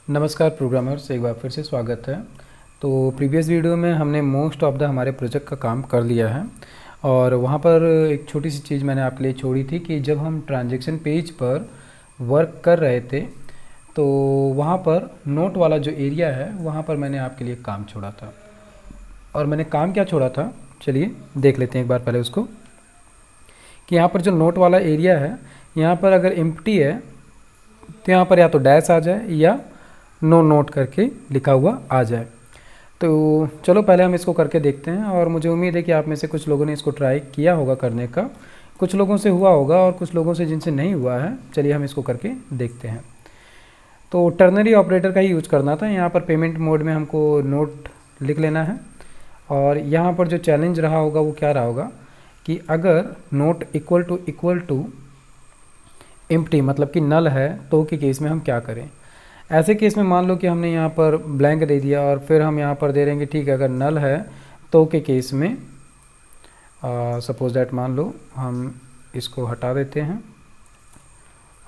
नमस्कार प्रोग्रामर्स, एक बार फिर से स्वागत है। तो प्रीवियस वीडियो में हमने मोस्ट ऑफ द हमारे प्रोजेक्ट का काम कर लिया है और वहाँ पर एक छोटी सी चीज़ मैंने आपके लिए छोड़ी थी कि जब हम ट्रांजैक्शन पेज पर वर्क कर रहे थे तो वहाँ पर नोट वाला जो एरिया है वहाँ पर मैंने आपके लिए काम छोड़ा था। और मैंने काम क्या छोड़ा था, चलिए देख लेते हैं एक बार पहले उसको। कि यहाँ पर जो नोट वाला एरिया है, यहाँ पर अगर एम्प्टी है तो यहाँ पर या तो डैश आ जाए या नो नोट करके लिखा हुआ आ जाए। तो चलो पहले हम इसको करके देखते हैं और मुझे उम्मीद है कि आप में से कुछ लोगों ने इसको ट्राई किया होगा करने का, कुछ लोगों से हुआ होगा और कुछ लोगों से जिनसे नहीं हुआ है। चलिए हम इसको करके देखते हैं। तो टर्नरी ऑपरेटर का ही यूज करना था। यहाँ पर पेमेंट मोड में हमको नोट लिख लेना है और यहाँ पर जो चैलेंज रहा होगा वो क्या रहा होगा कि अगर नोट इक्वल टू एम्प्टी मतलब कि नल है तो के केस में हम क्या करें। ऐसे केस में मान लो कि हमने यहाँ पर ब्लैंक दे दिया और फिर हम यहाँ पर दे देंगे ठीक है अगर नल है तो के केस में सपोज दैट मान लो हम इसको हटा देते हैं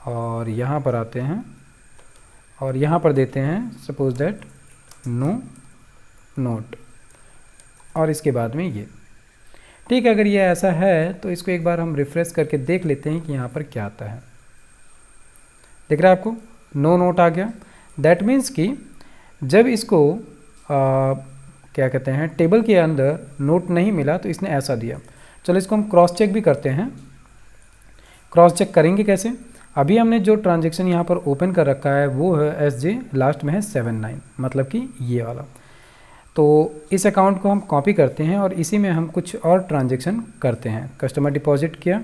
और यहाँ पर आते हैं और यहाँ पर देते हैं सपोज दैट नो नोट और इसके बाद में ये ठीक है। अगर ये ऐसा है तो इसको एक बार हम रिफ्रेश करके देख लेते हैं कि यहाँ पर क्या आता है। दिख रहा है आपको, नो नोट आ गया। दैट मीन्स कि जब इसको क्या कहते हैं टेबल के अंदर नोट नहीं मिला तो इसने ऐसा दिया। चलो इसको हम क्रॉस चेक भी करते हैं। क्रॉस चेक करेंगे कैसे? अभी हमने जो ट्रांजैक्शन यहाँ पर ओपन कर रखा है वो है SJ, लास्ट में है 79 मतलब कि ये वाला। तो इस अकाउंट को हम कॉपी करते हैं और इसी में हम कुछ और ट्रांजैक्शन करते हैं। कस्टमर डिपॉजिट किया,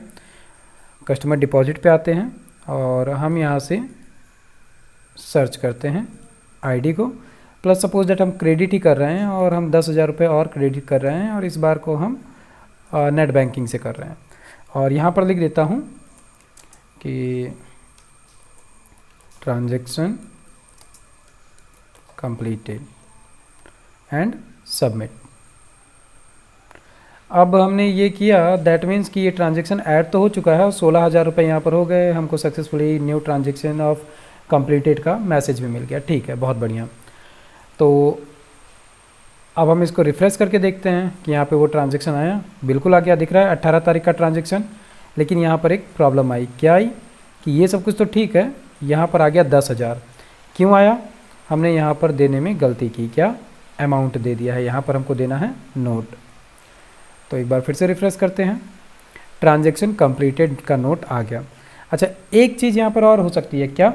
कस्टमर डिपॉजिट पे आते हैं और हम यहाँ से सर्च करते हैं आईडी को, प्लस सपोज दैट हम क्रेडिट ही कर रहे हैं और हम 10,000 रुपये और क्रेडिट कर रहे हैं और इस बार को हम नेट बैंकिंग से कर रहे हैं। और यहाँ पर लिख देता हूँ कि ट्रांजैक्शन कंप्लीटेड एंड सबमिट। अब हमने ये किया, दैट मीन्स कि ये ट्रांजैक्शन ऐड तो हो चुका है और 16,000 रुपये यहाँ पर हो गए। हमको successfully new transaction of completed का मैसेज भी मिल गया। ठीक है, बहुत बढ़िया। तो अब हम इसको रिफ्रेश करके देखते हैं कि यहाँ पे वो ट्रांजैक्शन आया, बिल्कुल आ गया, दिख रहा है 18 तारीख का ट्रांजैक्शन। लेकिन यहाँ पर एक प्रॉब्लम आई। क्या आई कि ये सब कुछ तो ठीक है, यहाँ पर आ गया 10,000। क्यों आया? हमने यहाँ पर देने में गलती की। क्या? अमाउंट दे दिया है, यहाँ पर हमको देना है नोट। तो एक बार फिर से रिफ्रेश करते हैं, ट्रांजैक्शन कंप्लीटेड का नोट आ गया। अच्छा, एक चीज़ यहाँ पर और हो सकती है। क्या?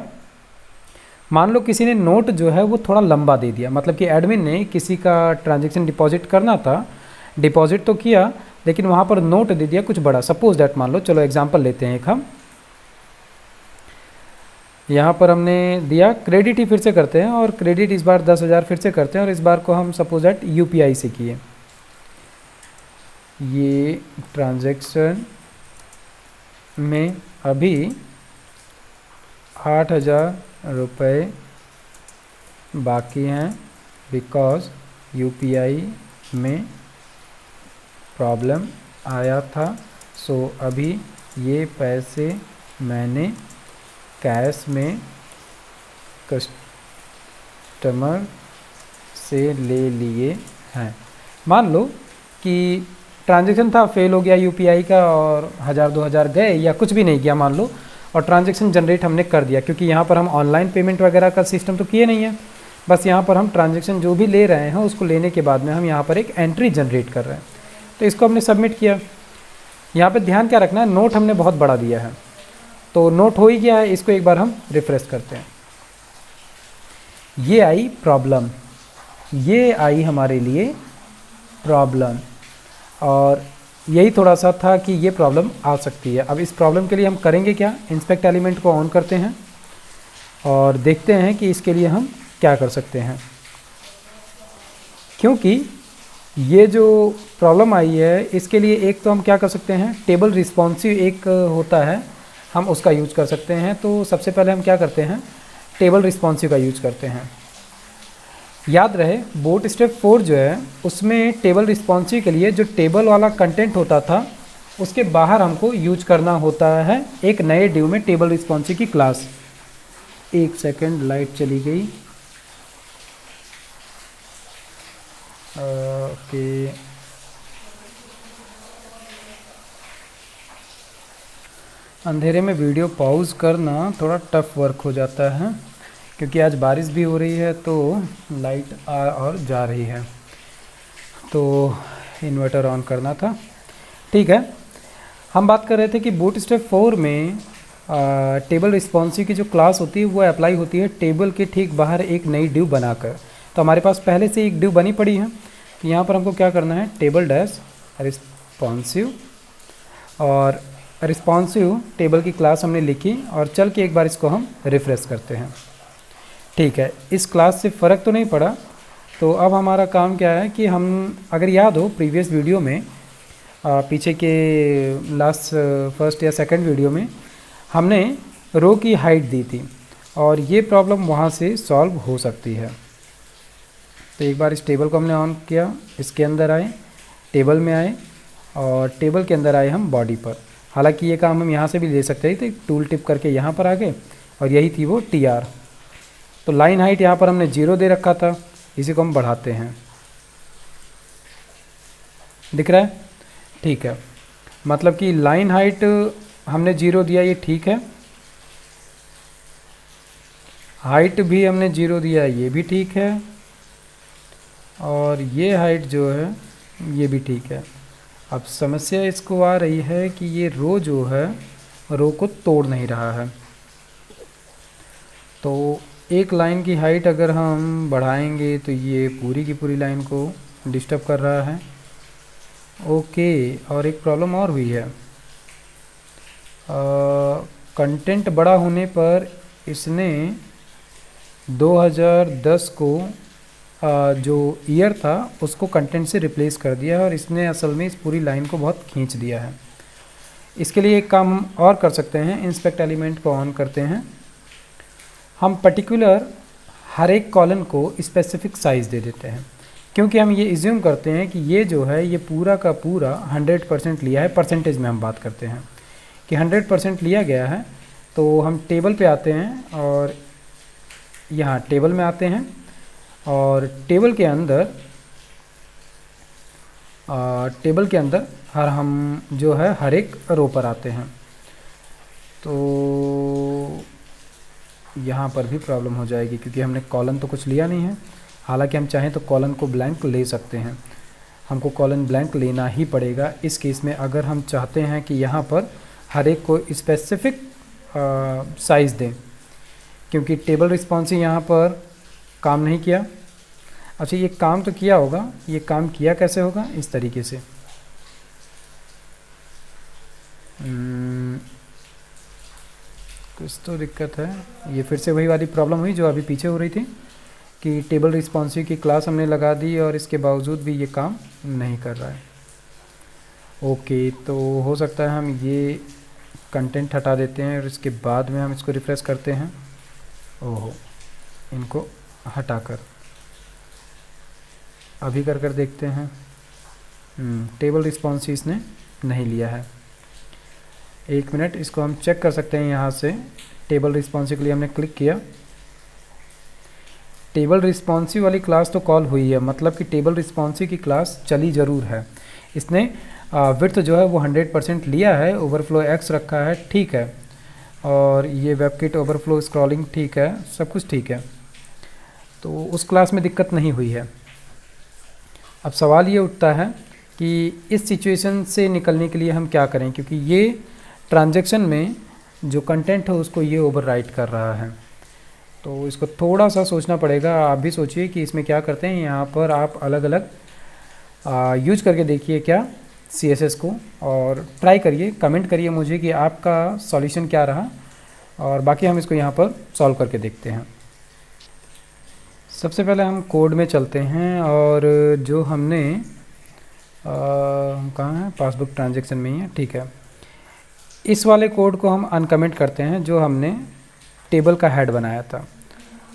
मान लो किसी ने नोट जो है वो थोड़ा लंबा दे दिया, मतलब कि एडमिन ने किसी का ट्रांजैक्शन डिपॉजिट करना था, डिपॉजिट तो किया लेकिन वहाँ पर नोट दे दिया कुछ बड़ा। सपोज दैट मान लो, चलो एग्जांपल लेते हैं एक हम, यहाँ पर हमने दिया क्रेडिट ही फिर से करते हैं और क्रेडिट इस बार 10,000 फिर से करते हैं और इस बार को हम सपोज दैट UPI से किए। ये ट्रांजैक्शन में अभी 8,000 रुपये बाकी हैं बिकॉज UPI में प्रॉब्लम आया था। सो अभी ये पैसे मैंने कैश में कस्टमर से ले लिए हैं। मान लो कि ट्रांजैक्शन था, फेल हो गया UPI का और 1,000-2,000 गए या कुछ भी नहीं किया मान लो, और ट्रांजैक्शन जनरेट हमने कर दिया क्योंकि यहाँ पर हम ऑनलाइन पेमेंट वगैरह का सिस्टम तो किए नहीं है। बस यहाँ पर हम ट्रांजैक्शन जो भी ले रहे हैं उसको लेने के बाद में हम यहाँ पर एक एंट्री जनरेट कर रहे हैं। तो इसको हमने सबमिट किया। यहाँ पे ध्यान क्या रखना है, नोट हमने बहुत बड़ा दिया है तो नोट हो ही गया है। इसको एक बार हम रिफ्रेश करते हैं। ये आई प्रॉब्लम, ये आई हमारे लिए प्रॉब्लम और यही थोड़ा सा था कि ये प्रॉब्लम आ सकती है। अब इस प्रॉब्लम के लिए हम करेंगे क्या, इंस्पेक्ट एलिमेंट को ऑन करते हैं और देखते हैं कि इसके लिए हम क्या कर सकते हैं। क्योंकि ये जो प्रॉब्लम आई है इसके लिए एक तो हम क्या कर सकते हैं, टेबल रिस्पॉन्सिव एक होता है, हम उसका यूज कर सकते हैं। तो सबसे पहले हम क्या करते हैं, टेबल रिस्पॉन्सिव का यूज करते हैं। याद रहे बोट स्टेप 4 जो है उसमें टेबल रिस्पॉन्सिव के लिए जो टेबल वाला कंटेंट होता था उसके बाहर हमको यूज करना होता है एक नए ड्यू में टेबल रिस्पॉन्सिव की क्लास। एक सेकंड, लाइट चली गई। ओके, अंधेरे में वीडियो पॉज करना थोड़ा टफ वर्क हो जाता है क्योंकि आज बारिश भी हो रही है तो लाइट आ और जा रही है, तो इन्वर्टर ऑन करना था। ठीक है, हम बात कर रहे थे कि बूटस्ट्रैप 4 में टेबल रिस्पॉन्सिव की जो क्लास होती है वो अप्लाई होती है टेबल के ठीक बाहर एक नई डिव बनाकर। तो हमारे पास पहले से एक डिव बनी पड़ी है, तो यहाँ पर हमको क्या करना है, टेबल डैश रिस्पॉन्सिव, और रिस्पॉन्सिव टेबल की क्लास हमने लिखी और चल के एक बार इसको हम रिफ्रेश करते हैं। ठीक है, इस क्लास से फ़र्क तो नहीं पड़ा। तो अब हमारा काम क्या है कि हम, अगर याद हो प्रीवियस वीडियो में, पीछे के लास्ट फर्स्ट या सेकंड वीडियो में हमने रो की हाइट दी थी और ये प्रॉब्लम वहाँ से सॉल्व हो सकती है। तो एक बार इस टेबल को हमने ऑन किया, इसके अंदर आए, टेबल में आए और टेबल के अंदर आए हम बॉडी पर। हालांकि ये काम हम यहाँ से भी ले सकते थे, तो टूल टिप करके यहाँ पर आ गए और यही थी वो TR। तो लाइन हाइट यहाँ पर हमने 0 दे रखा था, इसी को हम बढ़ाते हैं, दिख रहा है? ठीक है, मतलब कि लाइन हाइट हमने 0 दिया, ये ठीक है। हाइट भी हमने 0 दिया, ये भी ठीक है। और ये हाइट जो है ये भी ठीक है। अब समस्या इसको आ रही है कि ये रो जो है रो को तोड़ नहीं रहा है। तो एक लाइन की हाइट अगर हम बढ़ाएंगे तो ये पूरी की पूरी लाइन को डिस्टर्ब कर रहा है। ओके, और एक प्रॉब्लम और हुई है, कंटेंट बड़ा होने पर इसने 2010 को जो ईयर था उसको कंटेंट से रिप्लेस कर दिया है और इसने असल में इस पूरी लाइन को बहुत खींच दिया है। इसके लिए एक काम और कर सकते हैं, इंस्पेक्ट एलिमेंट को ऑन करते हैं, हम पर्टिकुलर हर एक कॉलम को स्पेसिफिक साइज़ दे देते हैं, क्योंकि हम ये इज्यूम करते हैं कि ये जो है ये पूरा का पूरा 100% लिया है। परसेंटेज में हम बात करते हैं कि 100% लिया गया है। तो हम टेबल पे आते हैं और यहाँ टेबल में आते हैं और टेबल के अंदर हम जो है हर एक रो पर आते हैं। तो यहाँ पर भी प्रॉब्लम हो जाएगी क्योंकि हमने कॉलम तो कुछ लिया नहीं है। हालांकि हम चाहें तो कॉलम को ब्लैंक ले सकते हैं, हमको कॉलम ब्लैंक लेना ही पड़ेगा इस केस में, अगर हम चाहते हैं कि यहाँ पर हर एक को स्पेसिफिक साइज़ दें, क्योंकि टेबल रिस्पॉन्सिव यहाँ पर काम नहीं किया। अच्छा, ये काम तो किया होगा, ये काम किया कैसे होगा, इस तरीके से कुछ तो दिक्कत है। ये फिर से वही वाली प्रॉब्लम हुई जो अभी पीछे हो रही थी कि टेबल रिस्पॉन्सिव की क्लास हमने लगा दी और इसके बावजूद भी ये काम नहीं कर रहा है। ओके, तो हो सकता है हम ये कंटेंट हटा देते हैं और इसके बाद में हम इसको रिफ्रेश करते हैं। ओहो, इनको हटाकर अभी कर देखते हैं। टेबल रिस्पॉन्सिव इसने नहीं लिया है। एक मिनट, इसको हम चेक कर सकते हैं यहाँ से। टेबल रिस्पॉन्सिव के लिए हमने क्लिक किया, टेबल रिस्पॉन्सिव वाली क्लास तो कॉल हुई है, मतलब कि टेबल रिस्पॉन्सिव की क्लास चली ज़रूर है। इसने विड्थ जो है वो 100% लिया है, ओवरफ्लो x रखा है, ठीक है, और ये वेबकिट ओवरफ्लो स्क्रॉलिंग ठीक है, सब कुछ ठीक है। तो उस क्लास में दिक्कत नहीं हुई है। अब सवाल ये उठता है कि इस सिचुएशन से निकलने के लिए हम क्या करें, क्योंकि ये ट्रांजैक्शन में जो कंटेंट है उसको ये ओवरराइट कर रहा है। तो इसको थोड़ा सा सोचना पड़ेगा। आप भी सोचिए कि इसमें क्या करते हैं। यहाँ पर आप अलग अलग यूज करके देखिए क्या CSS को, और ट्राई करिए, कमेंट करिए मुझे कि आपका सॉल्यूशन क्या रहा, और बाकी हम इसको यहाँ पर सॉल्व करके देखते हैं। सबसे पहले हम कोड में चलते हैं और जो हमने कहाँ है, पासबुक ट्रांजैक्शन में ही है, ठीक है। इस वाले कोड को हम अनकमेंट करते हैं जो हमने टेबल का हेड बनाया था,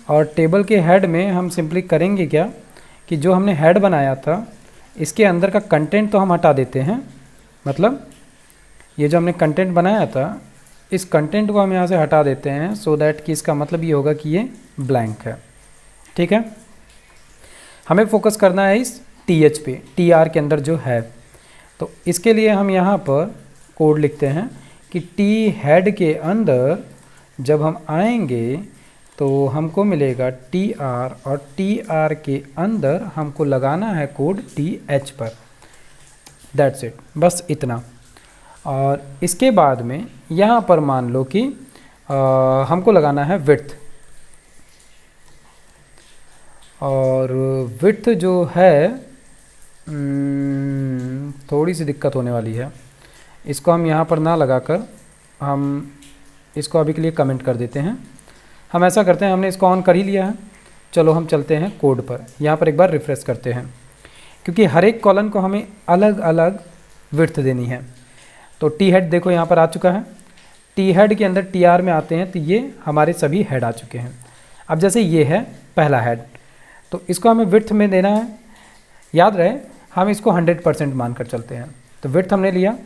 और टेबल के हेड में हम सिंपली करेंगे क्या कि जो हमने हेड बनाया था इसके अंदर का कंटेंट तो हम हटा देते हैं, मतलब ये जो हमने कंटेंट बनाया था इस कंटेंट को हम यहाँ से हटा देते हैं, सो दैट कि इसका मतलब ये होगा कि ये ब्लैंक है, ठीक है। हमें फोकस करना है इस TH पे, TR के अंदर जो है। तो इसके लिए हम यहाँ पर कोड लिखते हैं कि T हेड के अंदर जब हम आएंगे तो हमको मिलेगा TR, और TR के अंदर हमको लगाना है कोड TH पर। दैट्स इट, बस इतना। और इसके बाद में यहाँ पर मान लो कि हमको लगाना है विड्थ, और विड्थ जो है थोड़ी सी दिक्कत होने वाली है। इसको हम यहाँ पर ना लगाकर हम इसको अभी के लिए कमेंट कर देते हैं। हम ऐसा करते हैं, हमने इसको ऑन कर ही लिया है, चलो हम चलते हैं कोड पर। यहाँ पर एक बार रिफ़्रेश करते हैं, क्योंकि हर एक कॉलम को हमें अलग अलग विड्थ देनी है। तो टी हेड देखो यहाँ पर आ चुका है, टी हेड के अंदर टी आर में आते हैं तो ये हमारे सभी हेड आ चुके हैं। अब जैसे ये है पहला हेड, तो इसको हमें विड्थ में देना है। याद रहे हम इसको 100% मानकर चलते हैं। तो विड्थ हमने लिया,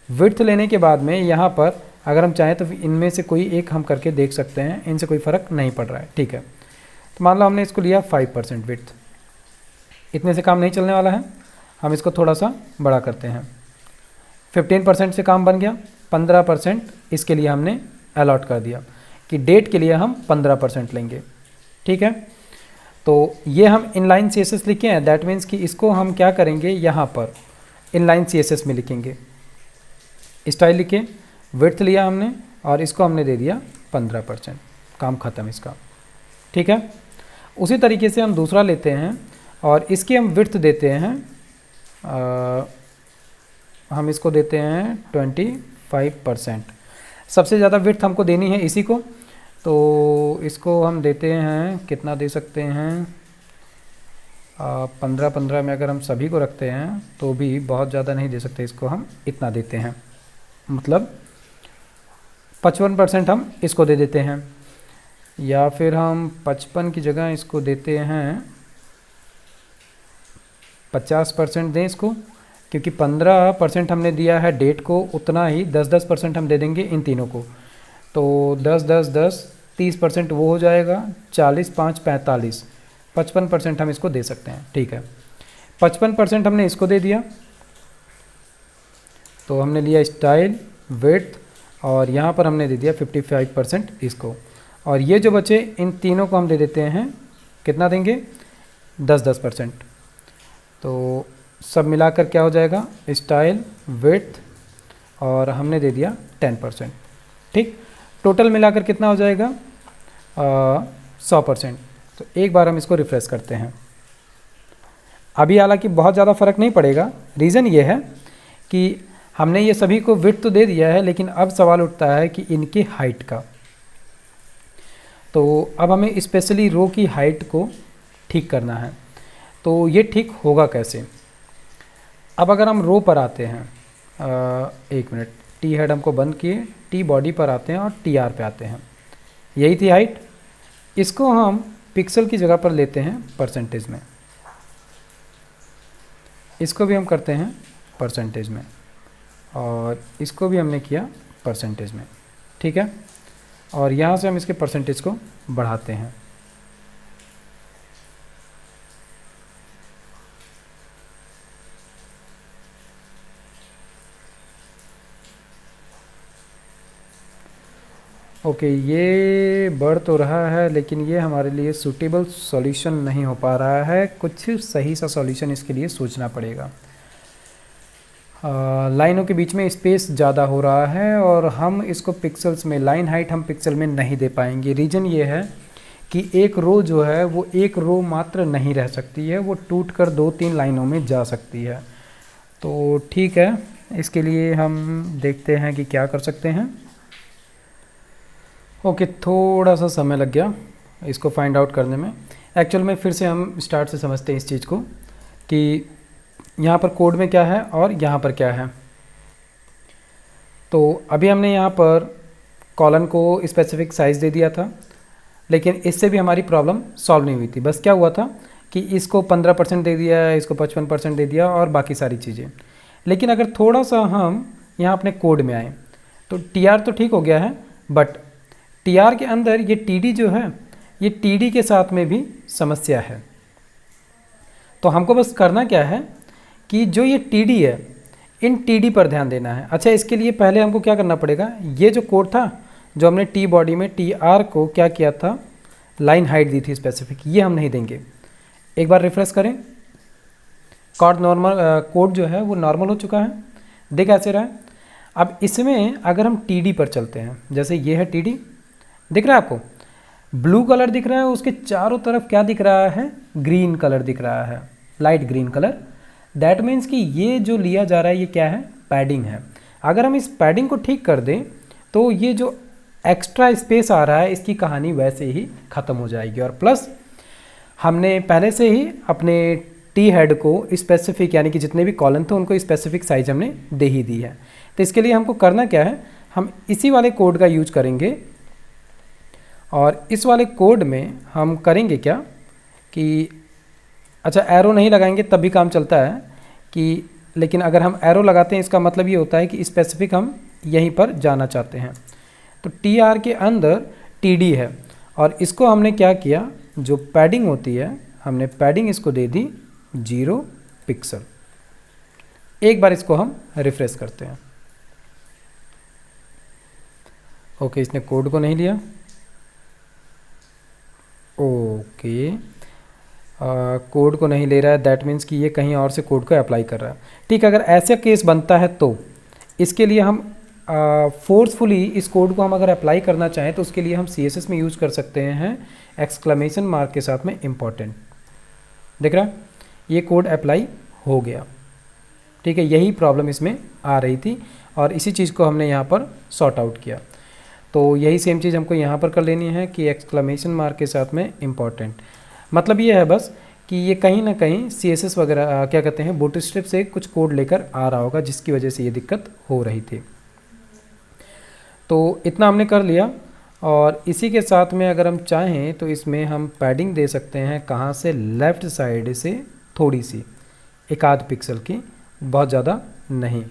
विड्थ लेने के बाद में यहाँ पर अगर हम चाहें तो इनमें से कोई एक हम करके देख सकते हैं, इनसे कोई फ़र्क नहीं पड़ रहा है, ठीक है। तो मान लो हमने इसको लिया 5% विड्थ, इतने से काम नहीं चलने वाला है, हम इसको थोड़ा सा बड़ा करते हैं। 15% से काम बन गया, 15% इसके लिए हमने अलॉट कर दिया कि डेट के लिए हम 15% लेंगे, ठीक है। तो ये हम इनलाइन CSS लिखे हैं, दैट मीन्स कि इसको हम क्या करेंगे, यहाँ पर इनलाइन CSS में लिखेंगे। स्टाइल लिखे, विड्थ लिया हमने और इसको हमने दे दिया 15%, काम ख़त्म इसका, ठीक है। उसी तरीके से हम दूसरा लेते हैं और इसकी हम विड्थ देते हैं, हम इसको देते हैं 25%। सबसे ज़्यादा विड्थ हमको देनी है इसी को, तो इसको हम देते हैं, कितना दे सकते हैं, 15 में अगर हम सभी को रखते हैं तो भी बहुत ज़्यादा नहीं दे सकते, इसको हम इतना देते हैं, मतलब 55% हम इसको दे देते हैं। या फिर हम 55 की जगह इसको देते हैं 50% दें इसको, क्योंकि 15% हमने दिया है डेट को, उतना ही 10% हम दे देंगे इन तीनों को। तो 10 30% वो हो जाएगा, 40 5 45, 55% हम इसको दे सकते हैं, ठीक है। 55% हमने इसको दे दिया, तो हमने लिया स्टाइल, विड्थ, और यहाँ पर हमने दे दिया 55% इसको। और ये जो बचे इन तीनों को हम दे देते हैं, कितना देंगे, 10%। तो सब मिलाकर क्या हो जाएगा, स्टाइल, विड्थ, और हमने दे दिया 10%, ठीक। टोटल मिलाकर कितना हो जाएगा, 100%। तो एक बार हम इसको रिफ्रेश करते हैं। अभी हालांकि बहुत ज़्यादा फ़र्क नहीं पड़ेगा, रीज़न ये है कि हमने ये सभी को विड्थ तो दे दिया है, लेकिन अब सवाल उठता है कि इनकी हाइट का। तो अब हमें स्पेशली रो की हाइट को ठीक करना है। तो ये ठीक होगा कैसे, अब अगर हम रो पर आते हैं, एक मिनट, टी हेड हमको बंद किए, टी बॉडी पर आते हैं और टी आर पे आते हैं, यही थी हाइट। इसको हम पिक्सल की जगह पर लेते हैं परसेंटेज में, इसको भी हम करते हैं परसेंटेज में, और इसको भी हमने किया परसेंटेज में, ठीक है। और यहाँ से हम इसके परसेंटेज को बढ़ाते हैं। ओके, ये बढ़ तो रहा है, लेकिन ये हमारे लिए सूटेबल सॉल्यूशन नहीं हो पा रहा है। कुछ सही सा सॉल्यूशन इसके लिए सोचना पड़ेगा। लाइनों के बीच में स्पेस ज़्यादा हो रहा है और हम इसको पिक्सल्स में, लाइन हाइट हम पिक्सल में नहीं दे पाएंगे। रीज़न ये है कि एक रो जो है वो एक रो मात्र नहीं रह सकती है, वो टूट कर 2-3 लाइनों में जा सकती है। तो ठीक है, इसके लिए हम देखते हैं कि क्या कर सकते हैं। ओके, थोड़ा सा समय लग गया इसको फाइंड आउट करने में। एक्चुअल में फिर से हम स्टार्ट से समझते हैं इस चीज़ को कि यहाँ पर कोड में क्या है और यहाँ पर क्या है। तो अभी हमने यहाँ पर कॉलम को स्पेसिफिक साइज़ दे दिया था, लेकिन इससे भी हमारी प्रॉब्लम सॉल्व नहीं हुई थी। बस क्या हुआ था कि इसको 15% दे दिया, इसको 55% दे दिया और बाकी सारी चीज़ें। लेकिन अगर थोड़ा सा हम यहाँ अपने कोड में आए तो टी तो ठीक हो गया है, बट टी के अंदर ये टी जो है, ये टी के साथ में भी समस्या है। तो हमको बस करना क्या है कि जो ये टी डी है, इन टी डी पर ध्यान देना है। अच्छा, इसके लिए पहले हमको क्या करना पड़ेगा, ये जो कोड था जो हमने टी बॉडी में टी आर को क्या किया था, लाइन हाइट दी थी स्पेसिफिक, ये हम नहीं देंगे। एक बार रिफ्रेश करें, कोड जो है वो नॉर्मल हो चुका है, देख ऐसे रहा है। अब इसमें अगर हम टी डी पर चलते हैं, जैसे ये है टी डी, दिख रहा है आपको, ब्लू कलर दिख रहा है, उसके चारों तरफ क्या दिख रहा है, ग्रीन कलर दिख रहा है, light green colour. That means कि ये जो लिया जा रहा है ये क्या है, पैडिंग है। अगर हम इस पैडिंग को ठीक कर दें तो ये जो एक्स्ट्रा स्पेस आ रहा है इसकी कहानी वैसे ही ख़त्म हो जाएगी। और प्लस हमने पहले से ही अपने टी हेड को स्पेसिफिक, यानी कि जितने भी कॉलम थे उनको स्पेसिफिक साइज हमने दे ही दी है। तो इसके लिए हमको करना क्या है, हम इसी वाले कोड का यूज करेंगे। और इस वाले कोड में हम करेंगे क्या कि, अच्छा एरो नहीं लगाएंगे तब भी काम चलता है कि, लेकिन अगर हम एरो लगाते हैं इसका मतलब ये होता है कि स्पेसिफिक हम यहीं पर जाना चाहते हैं। तो टी आर के अंदर टी डी है और इसको हमने क्या किया, जो पैडिंग होती है हमने पैडिंग इसको दे दी 0 पिक्सल। एक बार इसको हम रिफ्रेश करते हैं। ओके, इसने कोड को नहीं लिया। ओके, कोड को नहीं ले रहा है, दैट मीन्स कि ये कहीं और से कोड को अप्लाई कर रहा है। ठीक, अगर ऐसा केस बनता है तो इसके लिए हम फोर्सफुली इस कोड को हम अगर अप्लाई करना चाहें तो उसके लिए हम CSS में यूज़ कर सकते हैं एक्सक्लेमेशन मार्क के साथ में इम्पॉर्टेंट। देख रहा, ये कोड अप्लाई हो गया। ठीक है, यही प्रॉब्लम इसमें आ रही थी और इसी चीज़ को हमने यहाँ पर सॉर्ट आउट किया। तो यही सेम चीज़ हमको यहाँ पर कर लेनी है कि एक्सक्लेमेशन मार्क के साथ में इम्पॉर्टेंट। मतलब ये है बस कि ये कहीं ना कहीं CSS वगैरह क्या कहते हैं, बूटस्ट्रैप से कुछ कोड लेकर आ रहा होगा जिसकी वजह से ये दिक्कत हो रही थी। तो इतना हमने कर लिया। और इसी के साथ में अगर हम चाहें तो इसमें हम पैडिंग दे सकते हैं, कहाँ से, लेफ़्ट साइड से थोड़ी सी, एक आध पिक्सल की, बहुत ज़्यादा नहीं।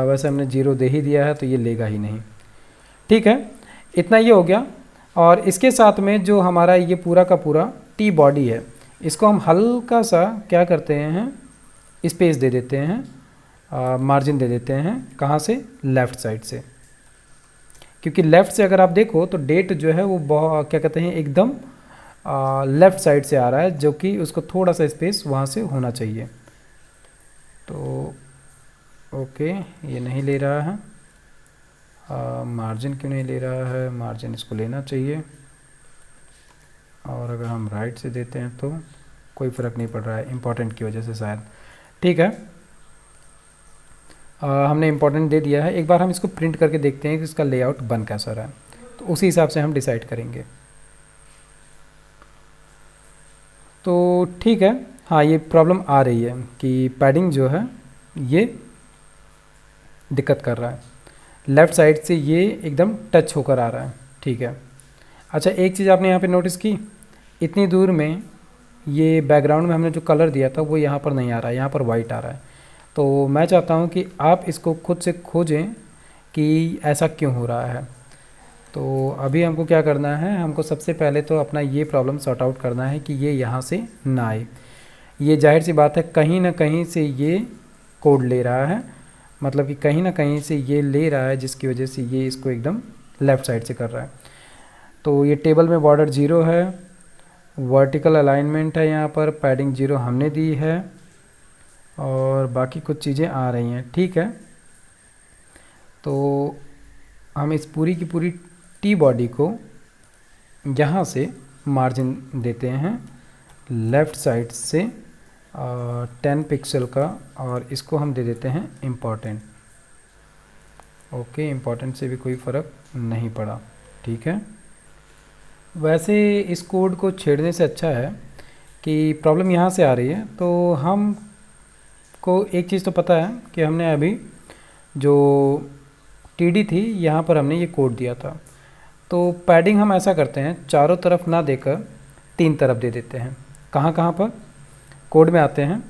वैसे हमने 0 दे ही दिया है तो ये लेगा ही नहीं। ठीक है, इतना ये हो गया। और इसके साथ में जो हमारा ये पूरा का पूरा टी बॉडी है, इसको हम हल्का सा क्या करते हैं, स्पेस दे देते हैं, मार्जिन दे देते हैं, कहाँ से, लेफ़्ट साइड से। क्योंकि लेफ़्ट से अगर आप देखो तो डेट जो है वो बहुत क्या कहते हैं, एकदम लेफ़्ट साइड से आ रहा है, जो कि उसको थोड़ा सा स्पेस वहाँ से होना चाहिए। तो ओके, ये नहीं ले रहा है, मार्जिन क्यों नहीं ले रहा है, मार्जिन इसको लेना चाहिए। और अगर हम राइट से देते हैं तो कोई फ़र्क नहीं पड़ रहा है, इम्पॉर्टेंट की वजह से शायद। ठीक है, हमने इम्पॉर्टेंट दे दिया है। एक बार हम इसको प्रिंट करके देखते हैं कि इसका लेआउट बन कैसा रहा है, तो उसी हिसाब से हम डिसाइड करेंगे। तो ठीक है, हाँ ये प्रॉब्लम आ रही है कि पैडिंग जो है ये दिक्कत कर रहा है, लेफ़्ट साइड से ये एकदम टच होकर आ रहा है। ठीक है, अच्छा एक चीज़ आपने यहाँ पे नोटिस की, इतनी दूर में ये बैकग्राउंड में हमने जो कलर दिया था वो यहाँ पर नहीं आ रहा है, यहाँ पर वाइट आ रहा है। तो मैं चाहता हूँ कि आप इसको खुद से खोजें कि ऐसा क्यों हो रहा है। तो अभी हमको क्या करना है, हमको सबसे पहले तो अपना ये प्रॉब्लम सॉर्ट आउट करना है कि ये यहाँ से ना आए। ये जाहिर सी बात है कहीं ना कहीं से ये कोड ले रहा है, मतलब कि कहीं ना कहीं से ये ले रहा है जिसकी वजह से ये इसको एकदम लेफ़्ट साइड से कर रहा है। तो ये टेबल में बॉर्डर 0 है, वर्टिकल अलाइनमेंट है, यहाँ पर पैडिंग 0 हमने दी है और बाकी कुछ चीज़ें आ रही हैं। ठीक है, तो हम इस पूरी की पूरी टी बॉडी को यहाँ से मार्जिन देते हैं लेफ़्ट साइड से 10 पिक्सल का, और इसको हम दे देते हैं इम्पॉर्टेंट। ओके, इम्पॉर्टेंट से भी कोई फ़र्क नहीं पड़ा। ठीक है, वैसे इस कोड को छेड़ने से अच्छा है कि प्रॉब्लम यहाँ से आ रही है, तो हम को एक चीज़ तो पता है कि हमने अभी जो टीडी थी यहाँ पर हमने ये कोड दिया था। तो पैडिंग हम ऐसा करते हैं, चारों तरफ ना देकर 3 तरफ दे देते हैं। कहाँ कहाँ पर, कोड में आते हैं,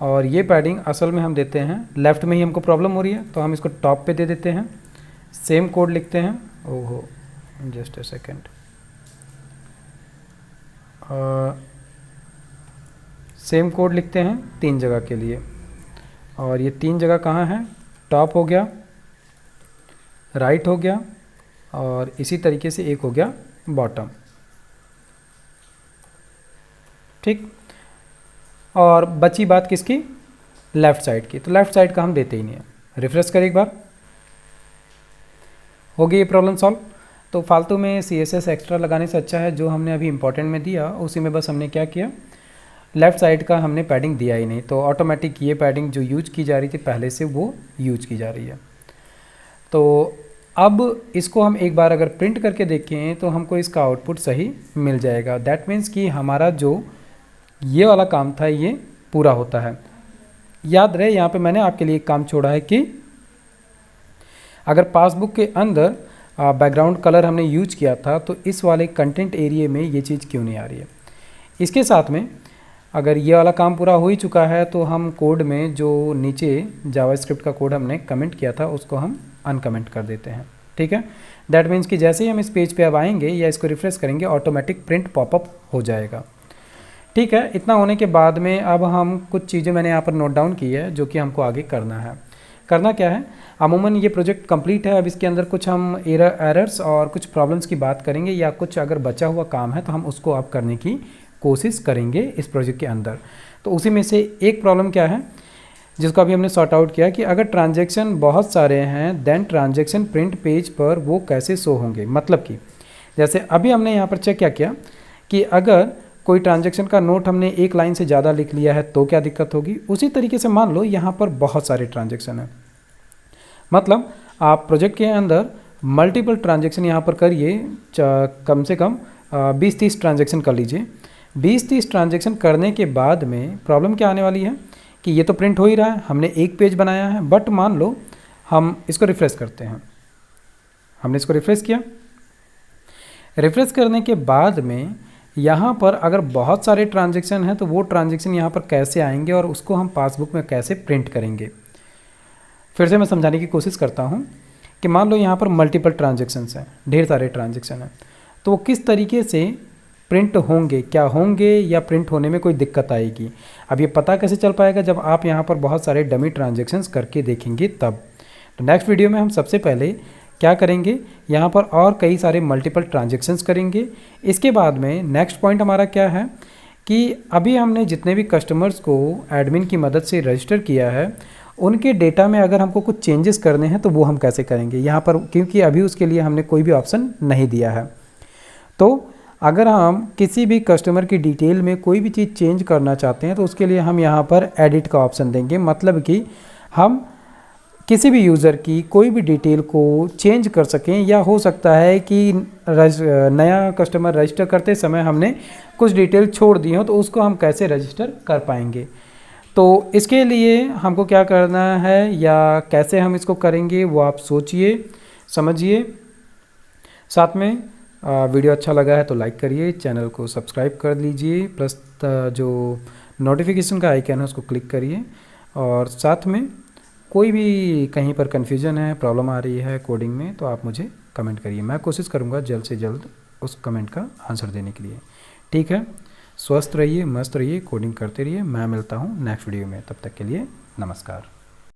और ये पैडिंग असल में हम देते हैं लेफ़्ट में ही, हमको प्रॉब्लम हो रही है तो हम इसको टॉप पे दे देते हैं। सेम कोड लिखते हैं, ओहो just a second, same code लिखते हैं 3 जगह के लिए, और ये 3 जगह कहाँ है, टॉप हो गया, राइट हो गया, और इसी तरीके से एक हो गया बॉटम। ठीक, और बची बात किसकी, लेफ़्ट साइड की, तो लेफ़्ट साइड का हम देते ही नहीं है। रिफ्रेश करें एक बार, हो गई ये प्रॉब्लम सॉल्व। तो फालतू में CSS एक्स्ट्रा लगाने से अच्छा है जो हमने अभी इंपॉर्टेंट में दिया उसी में बस हमने क्या किया, लेफ़्ट साइड का हमने पैडिंग दिया ही नहीं, तो ऑटोमेटिक ये पैडिंग जो यूज की जा रही थी पहले से वो यूज की जा रही है। तो अब इसको हम एक बार अगर प्रिंट करके देखें तो हमको इसका आउटपुट सही मिल जाएगा। दैट मीन्स कि हमारा जो ये वाला काम था ये पूरा होता है। याद रहे यहाँ पे मैंने आपके लिए एक काम छोड़ा है कि अगर पासबुक के अंदर बैकग्राउंड कलर हमने यूज किया था तो इस वाले कंटेंट एरिया में ये चीज़ क्यों नहीं आ रही है। इसके साथ में अगर ये वाला काम पूरा हो ही चुका है तो हम कोड में जो नीचे जावास्क्रिप्ट का कोड हमने कमेंट किया था उसको हम अनकमेंट कर देते हैं। ठीक है, दैट मीन्स कि जैसे ही हम इस पेज पे अब आएंगे या इसको रिफ्रेश करेंगे ऑटोमेटिक प्रिंट पॉपअप हो जाएगा। ठीक है, इतना होने के बाद में अब हम कुछ चीज़ें मैंने यहाँ पर नोट डाउन की है जो कि हमको आगे करना है। करना क्या है, अमूमन ये प्रोजेक्ट कंप्लीट है, अब इसके अंदर कुछ हम एरर्स और कुछ प्रॉब्लम्स की बात करेंगे या कुछ अगर बचा हुआ काम है तो हम उसको अब करने की कोशिश करेंगे इस प्रोजेक्ट के अंदर। तो उसी में से एक प्रॉब्लम क्या है जिसको अभी हमने सॉर्ट आउट किया कि अगर ट्रांजैक्शन बहुत सारे हैं देन ट्रांजैक्शन प्रिंट पेज पर वो कैसे शो होंगे। मतलब कि जैसे अभी हमने यहाँ पर चेक क्या किया कि अगर कोई ट्रांजैक्शन का नोट हमने एक लाइन से ज़्यादा लिख लिया है तो क्या दिक्कत होगी। उसी तरीके से मान लो यहाँ पर बहुत सारे ट्रांजैक्शन हैं, मतलब आप प्रोजेक्ट के अंदर मल्टीपल ट्रांजैक्शन यहाँ पर करिए, कम से कम 20-30 ट्रांजैक्शन कर लीजिए। 20-30 ट्रांजैक्शन करने के बाद में प्रॉब्लम क्या आने वाली है कि ये तो प्रिंट हो ही रहा है, हमने एक पेज बनाया है, बट मान लो हम इसको रिफ्रेश करते हैं। हमने इसको रिफ्रेश किया, रिफ्रेश करने के बाद में यहाँ पर अगर बहुत सारे ट्रांजैक्शन हैं तो वो ट्रांजैक्शन यहाँ पर कैसे आएंगे और उसको हम पासबुक में कैसे प्रिंट करेंगे। फिर से मैं समझाने की कोशिश करता हूँ कि मान लो यहाँ पर मल्टीपल ट्रांजैक्शंस हैं, ढेर सारे ट्रांजैक्शन हैं, तो वो किस तरीके से प्रिंट होंगे, क्या होंगे या प्रिंट होने में कोई दिक्कत आएगी। अब ये पता कैसे चल पाएगा, जब आप यहाँ पर बहुत सारे डमी ट्रांजैक्शंस करके देखेंगे तब। तो नेक्स्ट वीडियो में हम सबसे पहले क्या करेंगे, यहाँ पर और कई सारे मल्टीपल ट्रांजैक्शंस करेंगे। इसके बाद में नेक्स्ट पॉइंट हमारा क्या है कि अभी हमने जितने भी कस्टमर्स को एडमिन की मदद से रजिस्टर किया है उनके डेटा में अगर हमको कुछ चेंजेस करने हैं तो वो हम कैसे करेंगे यहाँ पर, क्योंकि अभी उसके लिए हमने कोई भी ऑप्शन नहीं दिया है। तो अगर हम किसी भी कस्टमर की डिटेल में कोई भी चीज़ चेंज करना चाहते हैं तो उसके लिए हम यहाँ पर एडिट का ऑप्शन देंगे। मतलब कि हम किसी भी यूज़र की कोई भी डिटेल को चेंज कर सकें, या हो सकता है कि नया कस्टमर रजिस्टर करते समय हमने कुछ डिटेल छोड़ दी हो तो उसको हम कैसे रजिस्टर कर पाएंगे। तो इसके लिए हमको क्या करना है या कैसे हम इसको करेंगे वो आप सोचिए समझिए। साथ में वीडियो अच्छा लगा है तो लाइक करिए, चैनल को सब्सक्राइब कर लीजिए, प्लस जो नोटिफिकेशन का आइकन है उसको क्लिक करिए। और साथ में कोई भी कहीं पर कन्फ्यूजन है, प्रॉब्लम आ रही है कोडिंग में तो आप मुझे कमेंट करिए, मैं कोशिश करूँगा जल्द से जल्द उस कमेंट का आंसर देने के लिए। ठीक है, स्वस्थ रहिए, मस्त रहिए, कोडिंग करते रहिए। मैं मिलता हूँ नेक्स्ट वीडियो में, तब तक के लिए नमस्कार।